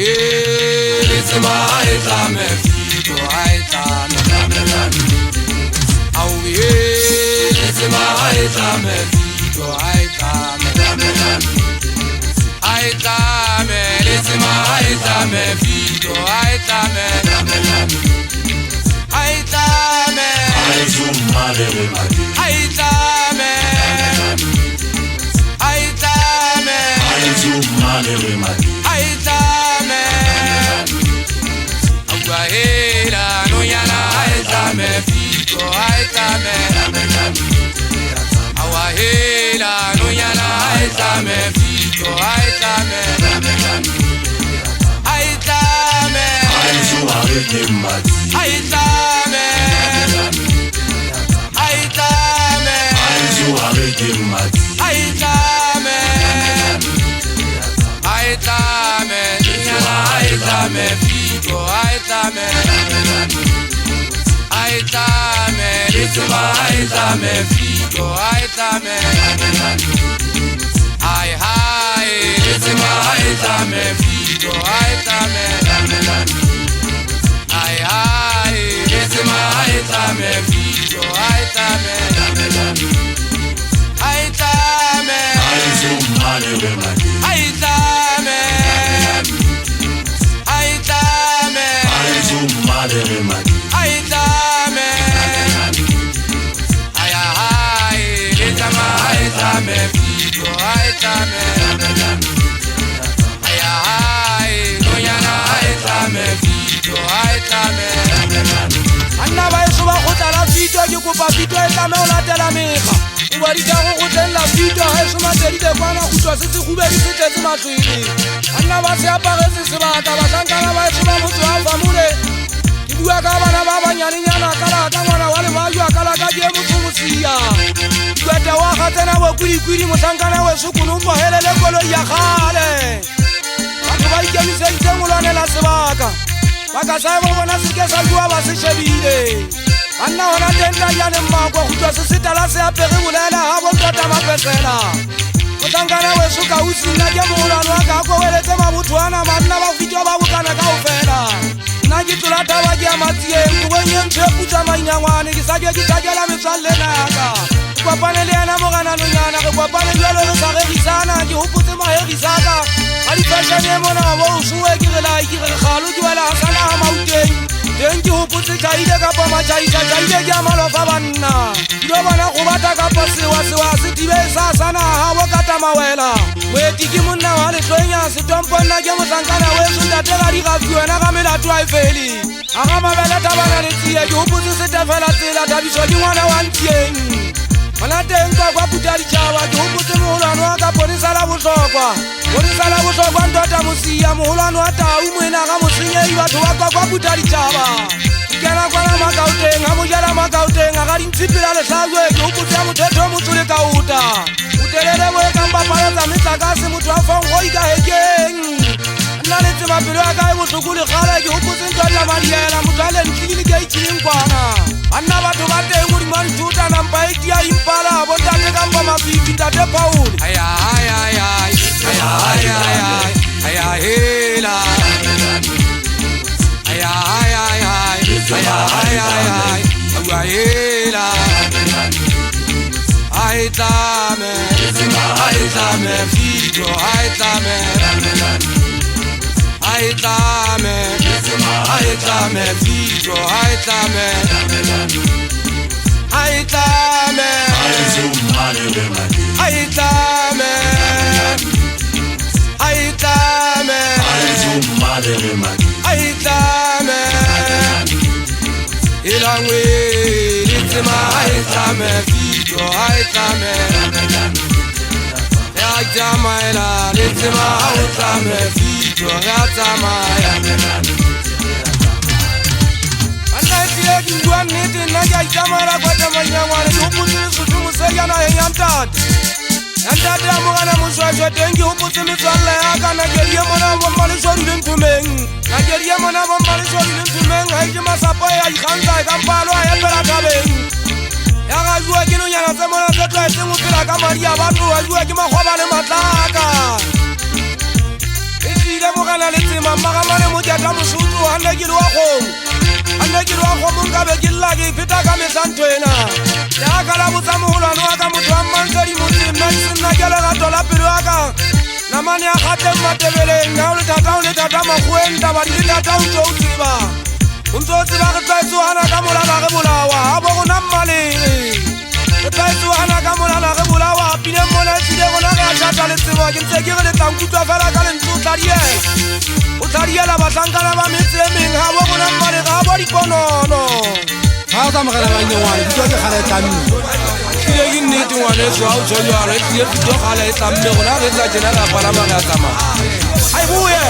he le tsema e tla me fito ai tla me au he le tsema e tla me fito ai tla me le tsema e tla me fito ai tla me ai zuma le mati ai tla me zuma le mati ai tla me aguahela no yana ai tla me fito ai tla me aguahela no yana ai tla me fito ai tla me ai zuma le mati ai tla me zuma le mati ai tla me me figo ai tame ritma ai tame figo ai tame ai ritma ai tame figo ai tame ai ritma ai tame figo ai tame ai zuma le mati ai tame Mare mati ai tame ai letama ai tame figo ai tame ai no yana ai tame figo ai tame anna ba eso ba go tla figo ke kopa figo e tame o latela mega o ba di ka go tla figo ha eso ma tedi de kwana go tswa se go be di se tletse matswele anna ba se apare se se ba ta ba sankana ba eso ba motho a fa mole Dua ka bana ba banyane nyana kala ka ngwana wa le ba jwa kala ka je mutumusia Dua ta wa ga tsena bo kwiri mosankana we sukunu mo helele kolo ya khale Batho ba ikemi se itsemolwane la sebaka Baka sa bo bona se ke sa dua ba se shebile Anna ona tenta yana mmako go tswa se setala se apere bolela ha bo tota mapesela Mosankana we suka usina ke molano ka go weletse mabuthwana manna ba fitwa ba bukana ka ofela Nagi tulata waje amatieng Kuwenye mchepu chama inyangwane Kisabia kitajala mitsale naka Kwa panele ya namogana nunyana Kwa panele yolo rusare risana Kihupute mahe risaka Alifasha nyemona wabo usuwe kirela Ikire khalu juwela hasana hamauteng Tenki hupute chaide kapa machaisha Chaide kia malofa banna Kidobana kubata kapa siwa Sitibe sasana hawa kata mawela Wetiki muna wale swenya Sitompona kia musankana Wesu tatela rikafiwe Nakamela tuaife Agama bela tabana netiye Juhupuzi sitefela tila Tabiso di wana wantieng Manatengwa kwa putari chawa Juhupuzi muhulano waka Ponisa la busokwa Ndota musiya Muhulano wata umwena Kamusinye iwa tuwakwa kwa putari chawa Kena kwa na makauteng Hamujala makauteng Akari mtipila le sagwe Juhupuzi ya muteto mutuli kauta Utelele weka mbapala za mitakasi Mutu afongo ika hekeng Naletse mapelo ya kae busukuli khala Ke huputse ntwala mariela Mutale nkili ke ichilinkwana Anna batho ba teng uri mari juta na mpaiti ya impala Bontate kamba mafifi tate Paul Aya hela Aya hela Ai tame figo ai tame Ai tame figo ai tame zuma le mati ai tame zuma le mati ai tame ilangwe litsema ai tame figo ai tame ya jamaila litsema ai tame figo Ratamaya Anatiye kingwa niti Naja itamara kwa tamanyangwane Hupuzi sutumuseya na henyantati Yantati amugana muswaswe Tengi hupuzi mitwale Aka Najeriye mona bombali shori lintumeng Najeriye mona bombali shori lintumeng Haijima sapo ya ikhanza Ikampalo ayepera tabeng Yaga juwe kinu nyana semona Setwa esingu pila kamaria Bantu wajue kima khobale mataka Isi demo gana le tsema magamane mo ke tla mosuthu hanne ke le wa kgomo nka be ke lla ke feta ka mesantho ena ya ka la botsa mogolwane wa ka motho wa mmantsedi motse Max nna ke lerato la pelo ya ka namane ya kgateng matebeleng na o le tata makgweng taba di le tata o tso o tseba o ntse o tseba re tsaetsoana ka molala re bolawa ga bo gona mmalele re tsaetsoana ka molala re bolawa pineng mona tsile gona re a tšhata le tsebo ke ntse ke re le tlankutwa fela ka lentse o tladiela bahlankana ba metse e meng ga bo gona mmale ga bo diponono ga o tsamogela banyengwane ditho ke kgale tlamme tlile ke nnete ngwaneso ga o tshwanyaro e tlile fito kgale e tlamme gona re tsa jena re apalama re a tsamaya a e boye